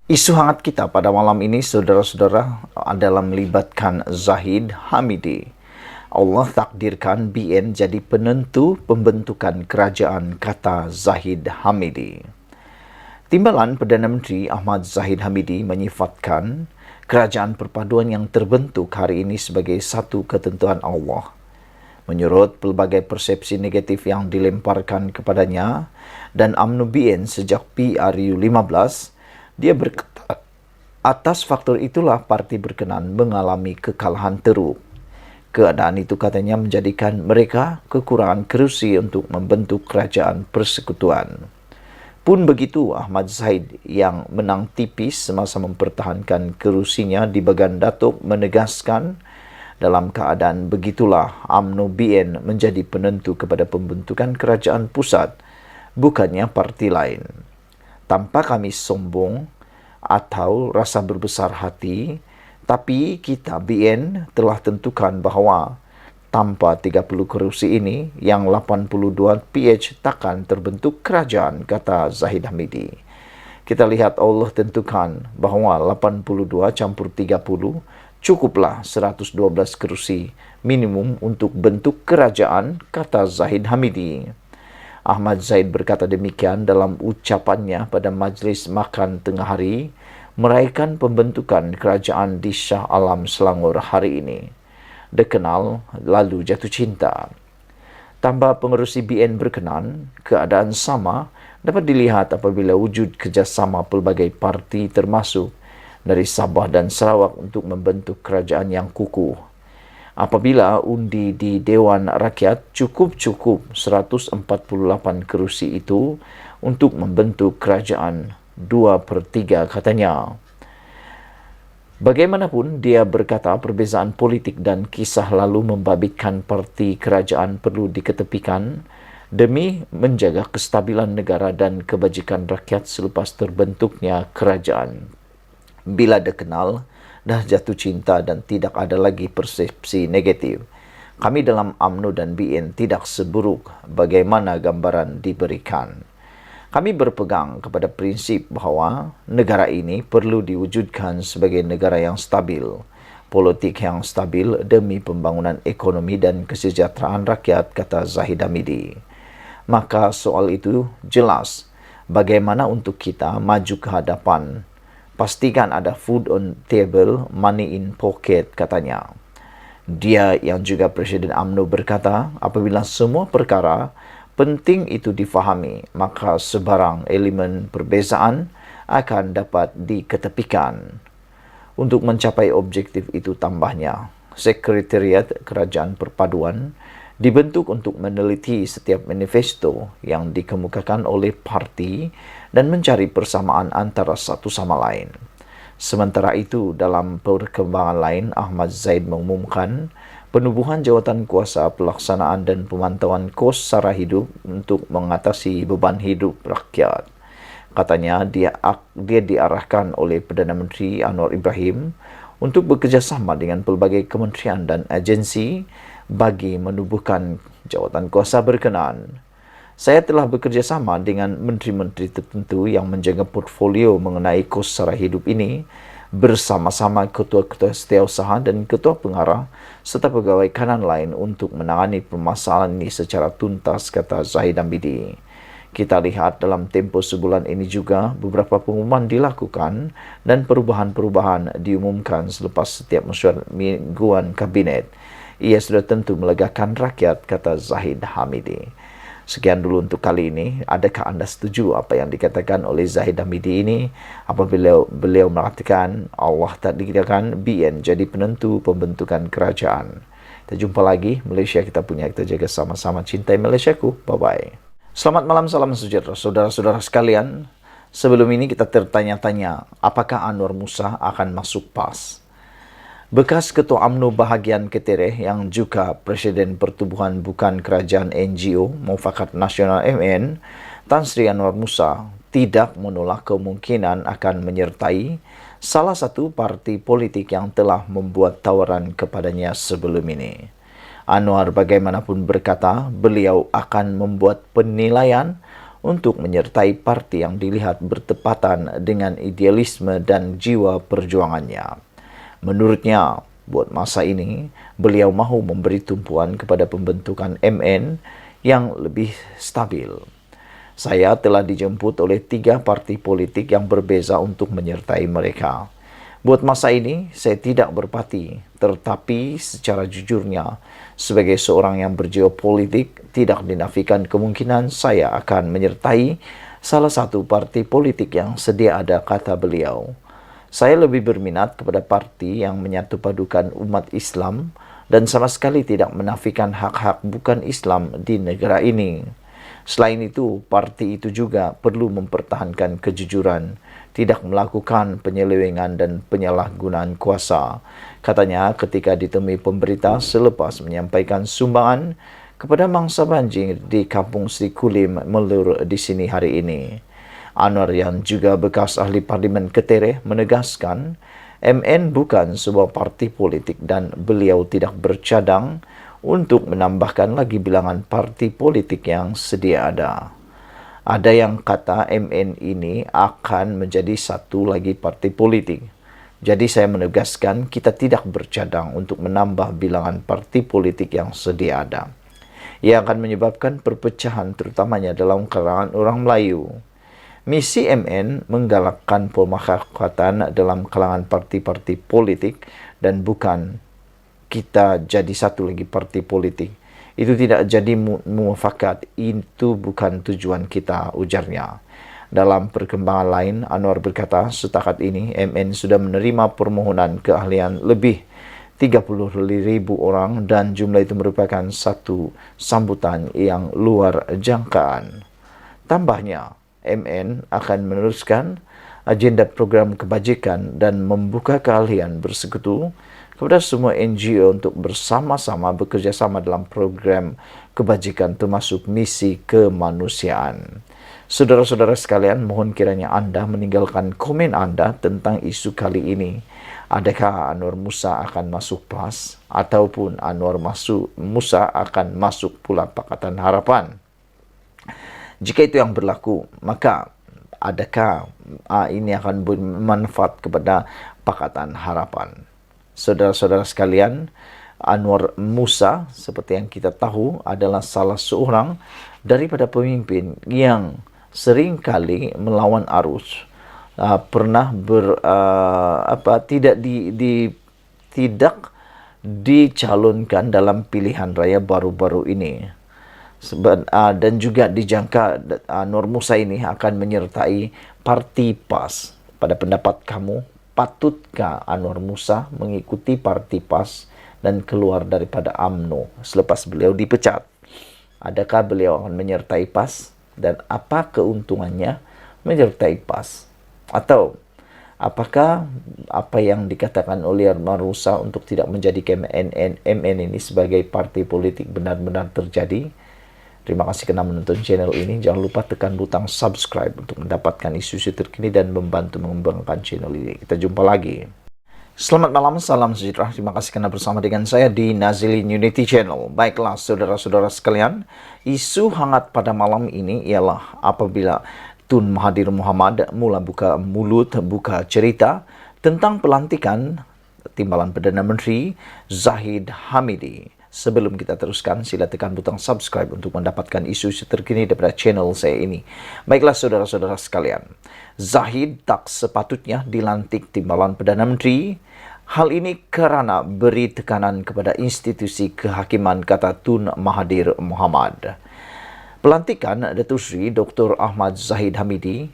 Isu hangat kita pada malam ini, saudara-saudara, adalah melibatkan Zahid Hamidi. Allah takdirkan BN jadi penentu pembentukan kerajaan, kata Zahid Hamidi. Timbalan Perdana Menteri Ahmad Zahid Hamidi menyifatkan kerajaan perpaduan yang terbentuk hari ini sebagai satu ketentuan Allah. Menurut pelbagai persepsi negatif yang dilemparkan kepadanya dan UMNO BN sejak PRU 15, dia berkata, atas faktor itulah parti berkenan mengalami kekalahan teruk. Keadaan itu katanya menjadikan mereka kekurangan kerusi untuk membentuk kerajaan persekutuan. Pun begitu, Ahmad Zahid yang menang tipis semasa mempertahankan kerusinya di Bagan Datuk menegaskan, dalam keadaan begitulah UMNO BN menjadi penentu kepada pembentukan kerajaan pusat, bukannya parti lain. Tanpa kami sombong atau rasa berbesar hati, tapi kita BN telah tentukan bahawa tanpa 30 kerusi ini, yang 82 PH takkan terbentuk kerajaan, kata Zahid Hamidi. Kita lihat Allah tentukan bahawa 82 campur 30 cukuplah 112 kerusi minimum untuk bentuk kerajaan, kata Zahid Hamidi. Ahmad Zahid berkata demikian dalam ucapannya pada majlis makan tengah hari meraihkan pembentukan kerajaan di Shah Alam Selangor hari ini. Dikenal lalu jatuh cinta. Tambah pengerusi BN berkenan, keadaan sama dapat dilihat apabila wujud kerjasama pelbagai parti termasuk dari Sabah dan Sarawak untuk membentuk kerajaan yang kukuh. Apabila undi di Dewan Rakyat cukup 148 kerusi itu untuk membentuk kerajaan 2/3, katanya. Bagaimanapun, dia berkata perbezaan politik dan kisah lalu membabitkan parti kerajaan perlu diketepikan demi menjaga kestabilan negara dan kebajikan rakyat selepas terbentuknya kerajaan. Bila dikenal, dah jatuh cinta dan tidak ada lagi persepsi negatif. Kami dalam UMNO dan BN tidak seburuk bagaimana gambaran diberikan. Kami berpegang kepada prinsip bahawa negara ini perlu diwujudkan sebagai negara yang stabil, politik yang stabil demi pembangunan ekonomi dan kesejahteraan rakyat, kata Zahid Hamidi. Maka soal itu jelas, bagaimana untuk kita maju ke hadapan. Pastikan ada food on table, money in pocket, katanya. Dia yang juga Presiden UMNO berkata, apabila semua perkara penting itu difahami, maka sebarang elemen perbezaan akan dapat diketepikan. Untuk mencapai objektif itu, tambahnya, Sekretariat Kerajaan Perpaduan dibentuk untuk meneliti setiap manifesto yang dikemukakan oleh parti dan mencari persamaan antara satu sama lain. Sementara itu, dalam perkembangan lain, Ahmad Zahid mengumumkan penubuhan jawatan kuasa pelaksanaan dan pemantauan kos sara hidup untuk mengatasi beban hidup rakyat. Katanya, dia diarahkan oleh Perdana Menteri Anwar Ibrahim untuk bekerjasama dengan pelbagai kementerian dan agensi bagi menubuhkan jawatan kuasa berkenaan. Saya telah bekerjasama dengan menteri-menteri tertentu yang menjaga portfolio mengenai kos sara hidup ini bersama-sama ketua-ketua setiausaha dan ketua pengarah serta pegawai kanan lain untuk menangani permasalahan ini secara tuntas, kata Zahid Hamidi. Kita lihat dalam tempoh sebulan ini juga beberapa pengumuman dilakukan dan perubahan-perubahan diumumkan selepas setiap mesyuarat mingguan kabinet. Ia sudah tentu melegakan rakyat, kata Zahid Hamidi. Sekian dulu untuk kali ini. Adakah anda setuju apa yang dikatakan oleh Zahid Hamidi ini? Apabila beliau mengatakan Allah takdirkan BN jadi penentu pembentukan kerajaan. Kita jumpa lagi. Malaysia kita punya, kita jaga sama-sama. Cintai Malaysiaku. Bye-bye. Selamat malam, salam sejahtera saudara-saudara sekalian. Sebelum ini kita tertanya-tanya, apakah Anwar Musa akan masuk PAS? Bekas Ketua UMNO bahagian Ketereh yang juga Presiden Pertubuhan Bukan Kerajaan NGO Mufakat Nasional MN, Tan Sri Anwar Musa tidak menolak kemungkinan akan menyertai salah satu parti politik yang telah membuat tawaran kepadanya sebelum ini. Anwar bagaimanapun berkata beliau akan membuat penilaian untuk menyertai parti yang dilihat bertepatan dengan idealisme dan jiwa perjuangannya. Menurutnya, buat masa ini, beliau mahu memberi tumpuan kepada pembentukan MN yang lebih stabil. Saya telah dijemput oleh 3 parti politik yang berbeza untuk menyertai mereka. Buat masa ini, saya tidak berpati, tetapi secara jujurnya, sebagai seorang yang berjiwa politik, tidak dinafikan kemungkinan saya akan menyertai salah satu parti politik yang sedia ada, kata beliau. Saya lebih berminat kepada parti yang menyatu padukan umat Islam dan sama sekali tidak menafikan hak-hak bukan Islam di negara ini. Selain itu, parti itu juga perlu mempertahankan kejujuran, tidak melakukan penyelewengan dan penyalahgunaan kuasa. Katanya ketika ditemui pemberita selepas menyampaikan sumbangan kepada mangsa banjir di Kampung Sri Kulim, Melur di sini hari ini. Anwar yang juga bekas ahli Parlimen Ketere menegaskan MN bukan sebuah parti politik dan beliau tidak bercadang untuk menambahkan lagi bilangan parti politik yang sedia ada. Ada yang kata MN ini akan menjadi satu lagi parti politik. Jadi saya menegaskan kita tidak bercadang untuk menambah bilangan parti politik yang sedia ada. Ia akan menyebabkan perpecahan terutamanya dalam kalangan orang Melayu. Misi MN menggalakkan pemakatan dalam kalangan parti-parti politik dan bukan kita jadi satu lagi parti politik. Itu tidak jadi muafakat, itu bukan tujuan kita, ujarnya. Dalam perkembangan lain, Anwar berkata setakat ini MN sudah menerima permohonan keahlian lebih 30.000 orang dan jumlah itu merupakan satu sambutan yang luar jangkaan. Tambahnya, MN akan meneruskan agenda program kebajikan dan membuka keahlian bersekutu kepada semua NGO untuk bersama-sama bekerja sama dalam program kebajikan termasuk misi kemanusiaan. Saudara-saudara sekalian, mohon kiranya Anda meninggalkan komen Anda tentang isu kali ini. Adakah Anwar Musa akan masuk PAS ataupun Anwar Musa akan masuk pula Pakatan Harapan? Jika itu yang berlaku, maka adakah ini akan bermanfaat kepada Pakatan Harapan? Saudara-saudara sekalian, Anwar Musa seperti yang kita tahu adalah salah seorang daripada pemimpin yang sering kali melawan arus, pernah tidak dicalonkan dalam pilihan raya baru-baru ini. Dan juga dijangka Anwar Musa ini akan menyertai parti PAS. Pada pendapat kamu, patutkah Anwar Musa mengikuti parti PAS dan keluar daripada UMNO selepas beliau dipecat? Adakah beliau akan menyertai PAS dan apa keuntungannya menyertai PAS? Atau apakah apa yang dikatakan oleh Anwar Musa untuk tidak menjadikan MN ini sebagai parti politik benar-benar terjadi? Terima kasih kerana menonton channel ini. Jangan lupa tekan butang subscribe untuk mendapatkan isu-isu terkini dan membantu mengembangkan channel ini. Kita jumpa lagi. Selamat malam, salam sejahtera. Terima kasih kerana bersama dengan saya di Nazilin Unity Channel. Baiklah saudara-saudara sekalian, isu hangat pada malam ini ialah apabila Tun Mahathir Mohamad mula buka mulut, buka cerita tentang pelantikan Timbalan Perdana Menteri Zahid Hamidi. Sebelum kita teruskan, sila tekan butang subscribe untuk mendapatkan isu-isu terkini daripada channel saya ini. Baiklah saudara-saudara sekalian, Zahid tak sepatutnya dilantik Timbalan Perdana Menteri. Hal ini kerana beri tekanan kepada institusi kehakiman, kata Tun Mahathir Mohamad. Pelantikan Datuk Seri Dr. Ahmad Zahid Hamidi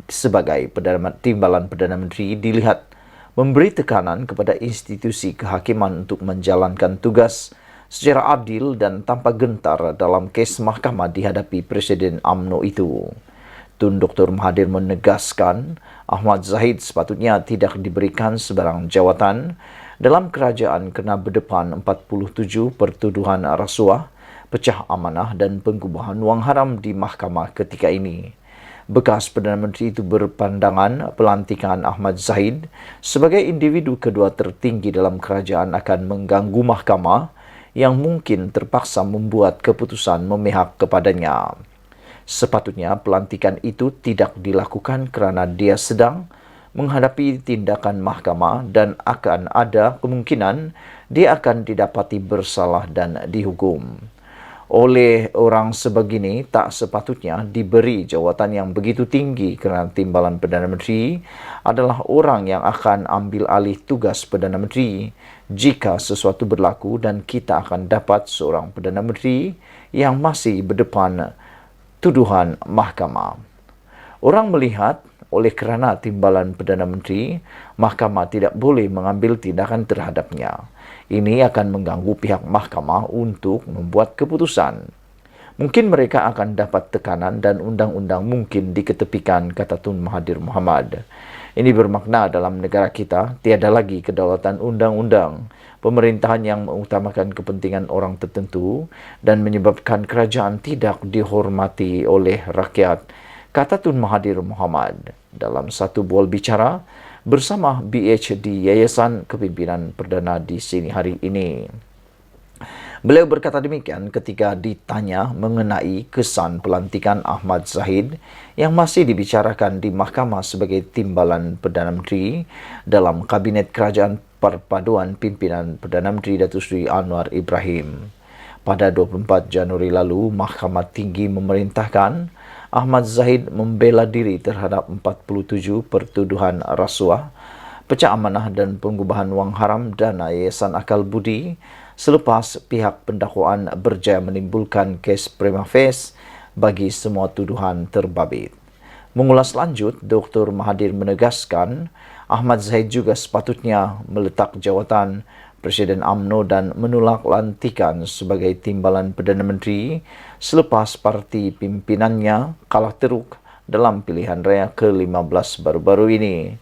sebagai Timbalan Perdana Menteri dilihat memberi tekanan kepada institusi kehakiman untuk menjalankan tugas secara adil dan tanpa gentar dalam kes mahkamah dihadapi Presiden UMNO itu. Tun Dr. Mahathir menegaskan Ahmad Zahid sepatutnya tidak diberikan sebarang jawatan dalam kerajaan kerana berdepan 47 pertuduhan rasuah, pecah amanah dan pengubahan wang haram di mahkamah ketika ini. Bekas Perdana Menteri itu berpandangan pelantikan Ahmad Zahid sebagai individu kedua tertinggi dalam kerajaan akan mengganggu mahkamah yang mungkin terpaksa membuat keputusan memihak kepadanya. Sepatutnya pelantikan itu tidak dilakukan kerana dia sedang menghadapi tindakan mahkamah dan akan ada kemungkinan dia akan didapati bersalah dan dihukum. Oleh orang sebegini, tak sepatutnya diberi jawatan yang begitu tinggi kerana timbalan Perdana Menteri adalah orang yang akan ambil alih tugas Perdana Menteri jika sesuatu berlaku dan kita akan dapat seorang Perdana Menteri yang masih berdepan tuduhan mahkamah. Orang melihat oleh kerana timbalan Perdana Menteri, mahkamah tidak boleh mengambil tindakan terhadapnya. Ini akan mengganggu pihak mahkamah untuk membuat keputusan. Mungkin mereka akan dapat tekanan dan undang-undang mungkin diketepikan, kata Tun Mahathir Mohamad. Ini bermakna dalam negara kita tiada lagi kedaulatan undang-undang, pemerintahan yang mengutamakan kepentingan orang tertentu dan menyebabkan kerajaan tidak dihormati oleh rakyat, kata Tun Mahathir Mohamad dalam satu bual bicara bersama BH di Yayasan Kepimpinan Perdana di sini hari ini. Beliau berkata demikian ketika ditanya mengenai kesan pelantikan Ahmad Zahid yang masih dibicarakan di mahkamah sebagai timbalan Perdana Menteri dalam Kabinet Kerajaan Perpaduan Pimpinan Perdana Menteri Datuk Seri Anwar Ibrahim. Pada 24 Januari lalu, Mahkamah Tinggi memerintahkan Ahmad Zahid membela diri terhadap 47 pertuduhan rasuah, pecah amanah dan pengubahan wang haram dana Yayasan Akal Budi selepas pihak pendakwaan berjaya menimbulkan kes prima facie bagi semua tuduhan terbabit. Mengulas lanjut, Dr. Mahathir menegaskan Ahmad Zahid juga sepatutnya meletak jawatan Presiden UMNO dan menolak lantikan sebagai timbalan Perdana Menteri selepas parti pimpinannya kalah teruk dalam pilihan raya ke-15 baru-baru ini.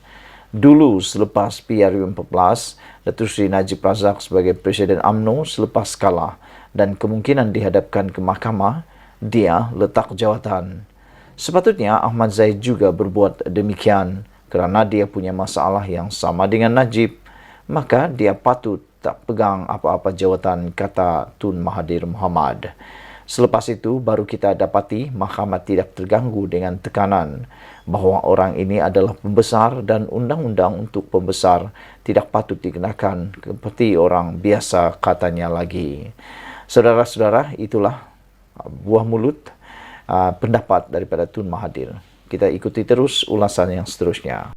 Dulu selepas PRU14, Datuk Seri Najib Razak sebagai Presiden UMNO selepas kalah dan kemungkinan dihadapkan ke mahkamah, dia letak jawatan. Sepatutnya Ahmad Zahid juga berbuat demikian kerana dia punya masalah yang sama dengan Najib, maka dia patut tak pegang apa-apa jawatan, kata Tun Mahathir Mohamad. Selepas itu, baru kita dapati mahkamah tidak terganggu dengan tekanan bahawa orang ini adalah pembesar dan undang-undang untuk pembesar tidak patut dikenakan seperti orang biasa, katanya lagi. Saudara-saudara, itulah buah mulut pendapat daripada Tun Mahathir. Kita ikuti terus ulasan yang seterusnya.